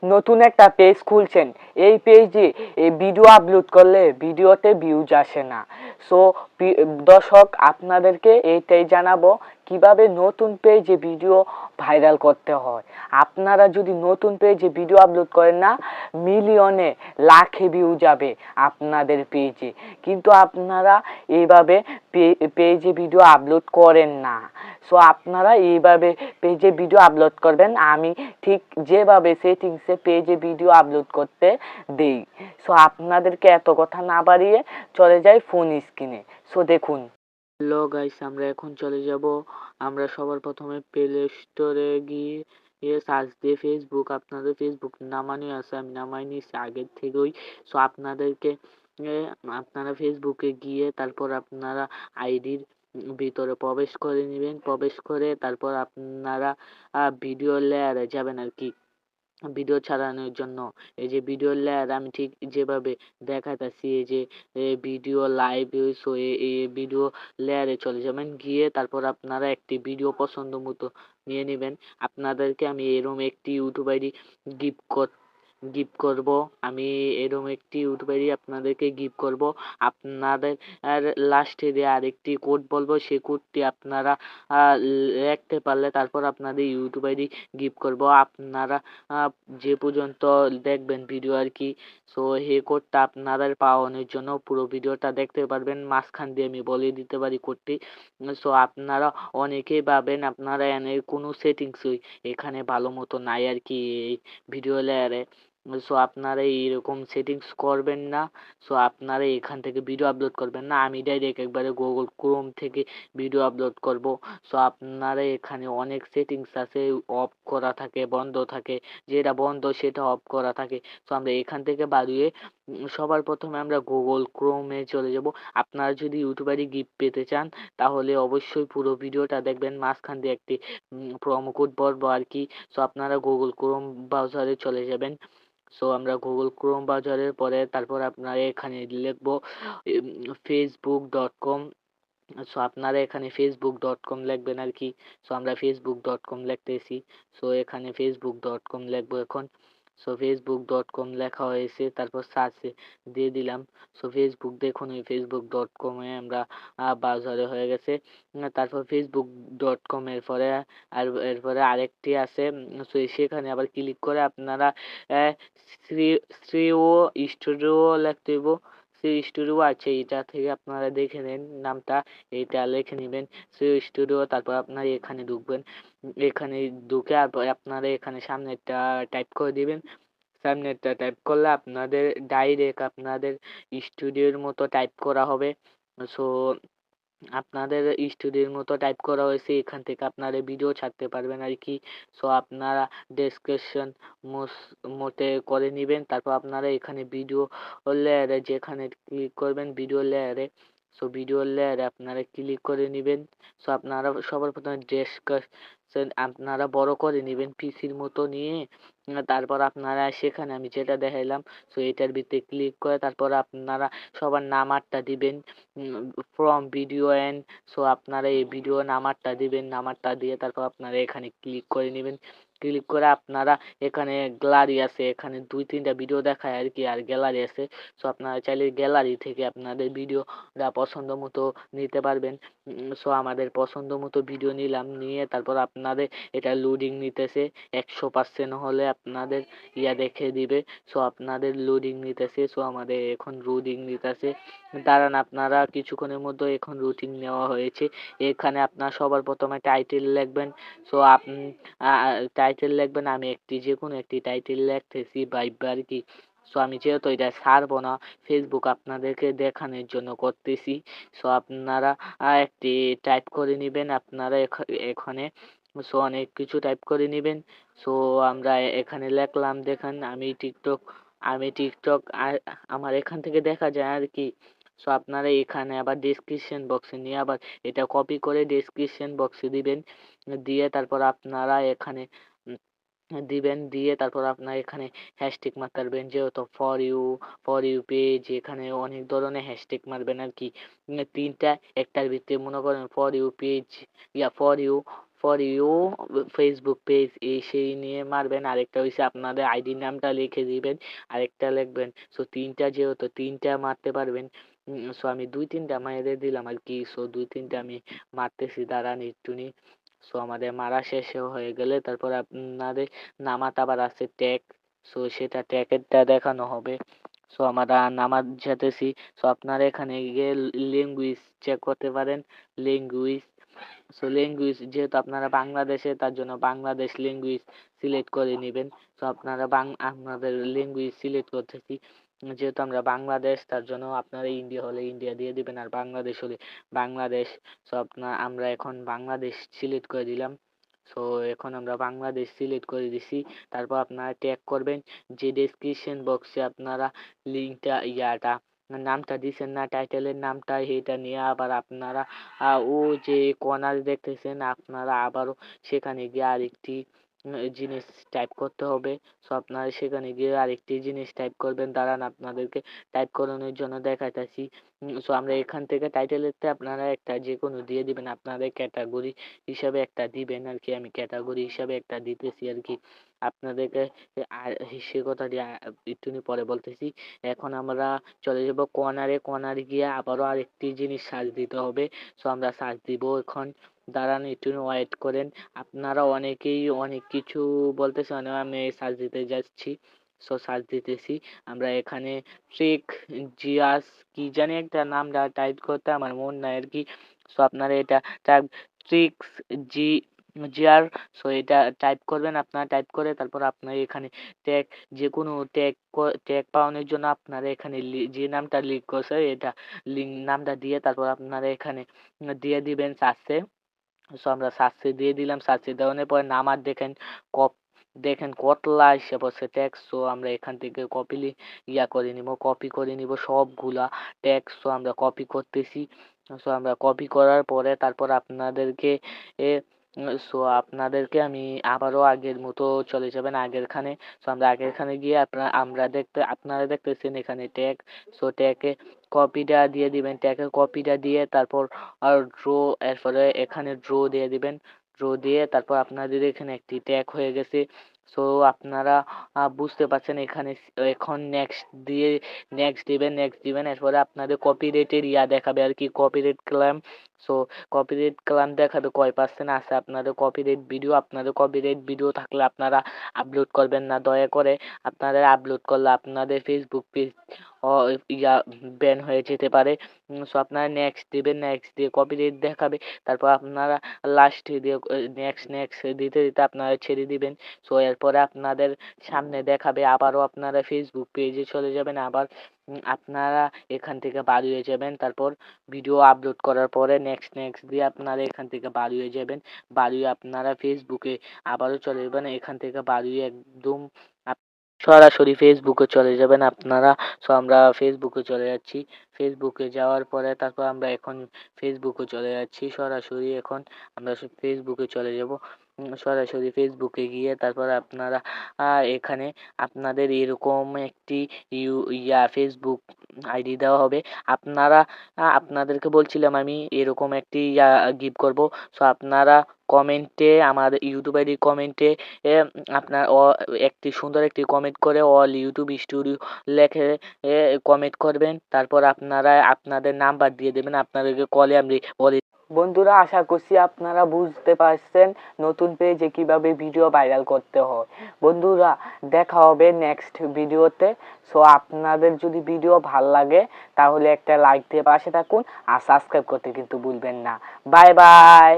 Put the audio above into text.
নতুন একটা পেজ খুলছেন, এই পেজে এই ভিডিও আপলোড করলে ভিডিওতে ভিউজ আসে না। সো দর্শক, আপনাদেরকে এইটাই জানাবো কিভাবে নতুন পেজে ভিডিও ভাইরাল করতে হয়। আপনারা যদি নতুন পেজে ভিডিও আপলোড করেন না, মিলিয়নে লাখে ভিউ যাবে আপনাদের পেজে, কিন্তু আপনারা এইভাবে পেজে ভিডিও আপলোড করেন না। সো আপনারা এইভাবে পেজে ভিডিও আপলোড করবেন, আমি ঠিক যেভাবে সেটিংসে পেজে ভিডিও আপলোড করতে দেই। সো আপনাদেরকে এত কথা না বাড়িয়ে চলে যাই ফোন স্ক্রিনে। সো দেখুন। হ্যালো গাইস, আমরা এখন চলে যাব, আমরা সবার প্রথমে প্লে স্টোরে গিয়ে সার্চ দিয়ে ফেসবুক, আপনাদের ফেসবুক নামানো আছে, আমি নামাই নিয়েছি আগের থেকেই। সো আপনারা ফেসবুকে গিয়ে তারপর আপনারা আইডির ভিতরে প্রবেশ করে নেবেন, প্রবেশ করে তারপর আপনারা ভিডিও লেয়ারে যাবেন আর কি, ভিডিও ছাড়ানোর জন্য। এই যে ভিডিও লেয়ার আমি ঠিক যেভাবে দেখাইতেছি, এই যে ভিডিও লাইভ, সো এই ভিডিও লেয়ারে চলে যাবেন, গিয়ে তারপর আপনারা একটি ভিডিও পছন্দ মতো নিয়ে নেবেন। আপনাদেরকে আমি এরকম একটি ইউটিউব আইডি গিফট করব, আমি এরকম একটি ইউটিউব আইডি আপনাদেরকে গিফট করব। আপনাদের লাস্টে দিয়ে আরেকটি কোড বলবো, সেই কোডটি আপনারা লিখতে পারলে তারপর আপনাদের ইউটিউব আইডি গিফট করব। আপনারা যে পর্যন্ত দেখবেন ভিডিও আর কি, সো এই কোডটা আপনাদের পাওয়ানোর জন্য পুরো ভিডিওটা দেখতে পারবেন। মাঝখান দিয়ে আমি বলে দিতে পারি কোডটি। সো আপনারা অনেকেই ভাবেন আপনারা এর কোনো সেটিংসই এখানে ভালো মতো নাই আর কি এই ভিডিও লেয়ারে। সো আপনারা এইরকম সেটিংস করবেন না। সো আপনারা এখান থেকে ভিডিও আপলোড করবেন না, আমি ডাইরেক্ট একবারে গুগল ক্রোম থেকে ভিডিও আপলোড করব। সো আপনারা এখানে অনেক সেটিংস আছে, অফ করা থাকে, বন্ধ থাকে, যেটা বন্ধ সেটা অফ করা থাকে। সো আমরা এখান থেকে বাড়িয়ে সবার প্রথমে আমরা গুগল ক্রোমে চলে যাব। আপনারা যদি ইউটিউব আইডি গিফট পেতে চান তাহলে অবশ্যই পুরো ভিডিওটা দেখবেন, মাঝখান দিয়ে একটি প্রোমো কোড বলবো আর কি। সো আপনারা গুগল ক্রোম ব্রাউজারে চলে যাবেন। সো আমরা গুগল ক্রোম ব্রাউজারের পরে তারপর আপনারা এখানে লিখবো facebook.com। সো আপনারা এখানে facebook.com লিখবেন আর কি। সো আমরা facebook.com লিখতেছি। সো এখানে facebook.com লিখবো এখন। সো facebook.com লেখা হয়েছে, তারপর সার্চে দিয়ে দিলাম। সো ফেসবুক দেখুন, ওই facebook.com এ আমরা ব্রাউজারে হয়ে গেছে। তারপর facebook.com এর পরে এরপরে আরেকটি আছে। সো সেখানে আবার ক্লিক করে আপনারা শ্রেয় স্টুডিও লিখতে হইব। শ্রেয় স্টুডিও আছে, এটা থেকে আপনারা দেখে নেন নামটা, এটা লিখে নেবেন শ্রেয় স্টুডিও। তারপর আপনারা এখানে ঢুকবেন, এখানে ঢুকে আপনারা এখানে সামনেরটা টাইপ করে দিবেন। সামনেরটা টাইপ করলে আপনাদের ডাইরেক্ট আপনাদের স্টুডিওর মতো টাইপ করা হবে। সো আপনাদের স্টুডিওর মতো টাইপ করা হয়েছে, এখান থেকে আপনারা ভিডিও ছাড়তে পারবেন আর কি। সো আপনারা ডেসক্রিপশন মোটে করে নেবেন, তারপর আপনারা এখানে ভিডিও লেয়ারে যেখানে ক্লিক করবেন ভিডিও লেয়ারে, সো ভিডিও লেয়ারে আপনারা ক্লিক করে নেবেন। সো আপনারা সবার প্রথমে ডেসক্রিপশন আপনারা বড় করে নেবেন পিসির মতো নিয়ে। তারপর আপনারা সেখানে আমি যেটা দেখাইলাম, সো এটার ভিতরে ক্লিক করে তারপর আপনারা সবার নামারটা দিবেন ফ্রম ভিডিও এন্ড। সো আপনারা এই ভিডিও নামারটা দিবেন, নামারটা দিয়ে তারপর আপনারা এখানে ক্লিক করে নেবেন। ক্লিক করে আপনারা এখানে গ্যালারি আছে, এখানে 2-3টা ভিডিও দেখায় আর কি, আর গ্যালারি আছে। সো আপনারা চাইলে গ্যালারি থেকে আপনাদের ভিডিওটা পছন্দ মতো নিতে পারবেন। সো আমাদের পছন্দ মতো ভিডিও নিলাম, নিয়ে তারপর আপনাদের এটা লোডিং নিতেছে। 100% হলে আপনাদের দেখে দিবে। সো আপনাদের লোডিং নিতেছে। সো আমাদের এখন লোডিং নিতেছে, দাঁড়ান আপনারা কিছুক্ষণের মধ্যে এখন রুটিন নেওয়া হয়েছে। এখানে আপনার সবার প্রথমে টাইটেল লিখবেন। সো আপনি টাইটেল লিখবেন, আমি যে কোনো একটি টাইটেল লিখতেছি আর কি। সো আমি যেহেতু এটা ছাড়বো না, ফেসবুক আপনাদেরকে দেখানোর জন্য করতেছি। সো আপনারা একটি টাইপ করে নেবেন আপনারা এখানে। সো অনেক কিছু টাইপ করে নেবেন। সো আমরা এখানে লিখলাম, দেখেন আমি টিকটক আমার এখান থেকে দেখা যায় আর কি। সো আপনারা এখানে আবার ডেসক্রিপশন বক্সে নিয়ে আবার এটা কপি করে ডেসক্রিপশন বক্সে দিবেন, দিয়ে তারপর আপনারা এখানে দিবেন, দিয়ে তারপর আপনারা এখানে হ্যাশট্যাগ মারবেন, যেহেতু ফর ইউ পেজ, এখানে অনেক ধরনের হ্যাশট্যাগ মারবেন আর কি। 3টা, একটার ভিতরে মনে করেন for you page, for you for you Facebook page সেই নিয়ে মারবেন। আরেকটা হচ্ছে আপনাদের আইডি নামটা লিখে দিবেন, আরেকটা লিখবেন। সো 3টা যেহেতু 3টা মারতে পারবেন। সো আমি 2-3টা মেরে দিলাম আর কি। সো 2-3টা আমি মারতেছি, দাঁড়ান একটুনি। সো আমাদের মারা শেষ হয়ে গেলে তারপর আপনাদের নামাতে আবার আছে ট্যাগ। সো সেটা ট্যাগেরটা দেখানো হবে। সো আমরা নামাজ যেতেছি। সো আপনারা এখানে গিয়ে ল্যাঙ্গুয়েজ চেক করতে পারেন, ল্যাঙ্গুয়েজ। সো ল্যাঙ্গুয়েজ যেহেতু আপনারা বাংলাদেশে, তার জন্য বাংলাদেশ ল্যাঙ্গুয়েজ সিলেক্ট করে নেবেন। সো আপনারা আপনাদের ল্যাঙ্গুয়েজ সিলেক্ট করতেছি। যেহেতু আমরা বাংলাদেশ, তার জন্য আপনারা ইন্ডিয়া হলে ইন্ডিয়া দিয়ে দিবেন, আর বাংলাদেশ হলে বাংলাদেশ। সো আমরা এখন বাংলাদেশ সিলেক্ট করে দিলাম। সো এখন আমরা বাংলাদেশ সিলেক্ট করে দিছি। তারপর আপনারা ট্যাগ করবেন। যে ডেসক্রিপশন বক্সে আপনারা লিঙ্কটা নামটা দিছেন না, টাইটেলের নামটা, এটা নিয়ে আবার আপনারা ও যে কর্নারে দেখতেছেন, আপনারা আবারও সেখানে গিয়ে আরেকটি জিনিস টাইপ করতে হবে। সো আপনারা সেখানে গিয়ে আরেকটি জিনিস টাইপ করবেন। দাঁড়ান আপনাদেরকে টাইপ করানোর জন্য দেখাইতাছি। সো আমরা এখান থেকে টাইটেলেতে আপনারা একটা যে কোনো দিয়ে দিবেন, আপনাদের ক্যাটাগরি হিসাবে একটা দিবেন আর কি। আমি ক্যাটাগরি হিসাবে একটা দিতেছি আর কি আপনাদেরকে। আর সে কথাটি একটুনি পরে বলতেছি। এখন আমরা চলে যাব কর্নারে। কর্নারে গিয়ে আবারও আরেকটি জিনিস সার্চ দিতে হবে। সো আমরা সার্চ দিব এখন। দাঁড়ান একটু ওয়েট করেন। আপনারা অনেকেই অনেক কিছু বলতেছেন, আমি সার্চ দিতে যাচ্ছি। সো সার্চ দিতেছি। আমরা এখানে ট্রিক জিয়াস কি জানি একটা নামটা টাইপ করতে আমার মন নাই আর কি। সো আপনারা এটা টাইপ ট্রিক্স জি জিআর। সো এটা টাইপ করবেন। আপনারা টাইপ করে তারপর আপনার এখানে ট্যাগ, যে কোনো ট্যাগ পাওয়ানোর জন্য আপনারা এখানে যে নামটা লিঙ্ক করছে এটা নামটা দিয়ে তারপর আপনারা এখানে দিয়ে দিবেন সার্চে। সো আমরা সার্চে দিয়ে দিলাম। সার্চে দেওয়ানোর পরে নামার দেখেন কতলা এসে পড়ছে ট্যাক্স। সো আমরা এখান থেকে কপি করে নিব সবগুলা ট্যাক্স। সো আমরা কপি করতেছি। সো আমরা কপি করার পরে তারপর আপনাদেরকে আমি আবারও আগের মতো চলে যাবেন আগেরখানে। সো আমরা আগেরখানে গিয়ে আপনারা দেখতেছেন এখানে ট্যাগ। সো ট্যাগে কপিটা দিয়ে দিবেন, ট্যাগের কপিটা দিয়ে তারপর এরপরে এখানে ড্র দিয়ে দিবেন। ড্র দিয়ে তারপর আপনাদের এখানে একটি ট্যাগ হয়ে গেছে। সো আপনারা বুঝতে পারছেন এখানে। এখন নেক্সট দিবেন। এরপরে আপনাদের কপিরাইটের দেখাবে আর কি, copyright claim. So copyright claim দেখাবে কয় পার্সেন্ট আছে আপনাদের কপিরাইট ভিডিও। আপনাদের কপিরাইট ভিডিও থাকলে আপনারা আপলোড করবেন না দয়া করে। আপনারা আপলোড করলে আপনাদের ফেসবুক পেজ ব্যান হয়ে যেতে পারে। সো আপনারা নেক্সট দিবেন, নেক্সট দিয়ে কপিরাইট দেখাবে। তারপর আপনারা লাস্টে দিয়ে নেক্সট দিতে আপনারা ছেড়ে দিবেন। সো এরপরে আপনাদের সামনে দেখাবে। আবারও আপনারা ফেসবুক পেজে চলে যাবেন। আবার আপনারা এখান থেকে বার হয়ে যাবেন। তারপর ভিডিও আপলোড করার পরে নেক্সট দিয়ে আপনারা এখান থেকে বার হয়ে যাবেন। বার হয়ে আপনারা ফেসবুকে আবারও চলে যাবেন। এখান থেকে বার হয়ে একদম সরাসরি ফেসবুকে চলে যাবেন আপনারা। সো আমরা ফেসবুকে চলে যাচ্ছি। ফেসবুকে যাওয়ার পরে তারপর আমরা এখন ফেসবুকে চলে যাচ্ছি সরাসরি। এখন আমরা ফেসবুকে চলে যাব। সরাসরি ফেসবুকে গিয়ে তারপর আপনারা এখানে আপনাদের এরকম একটি ফেসবুক আইডি দেওয়া হবে। আপনাদেরকে বলছিলাম আমি এরকম একটি গিভ করব। সো আপনারা কমেন্টে, আমার ইউটিউব আইডি কমেন্টে আপনার একটি সুন্দর একটি কমেন্ট করে অল ইউটিউব স্টুডিও লেখে কমেন্ট করবেন। তারপর আপনারা আপনাদের নাম্বার দিয়ে দেবেন, আপনাদেরকে কলে আমি বলে। বন্ধুরা, আশা করছি আপনারা বুঝতে পারছেন নতুন পেজে কিভাবে ভিডিও ভাইরাল করতে হয়। বন্ধুরা, দেখা হবে নেক্সট ভিডিওতে। সো আপনাদের যদি ভিডিও ভাল লাগে তাহলে একটা লাইক দিয়ে পাশে থাকুন, আর সাবস্ক্রাইব করতে কিন্তু ভুলবেন না। Bye bye.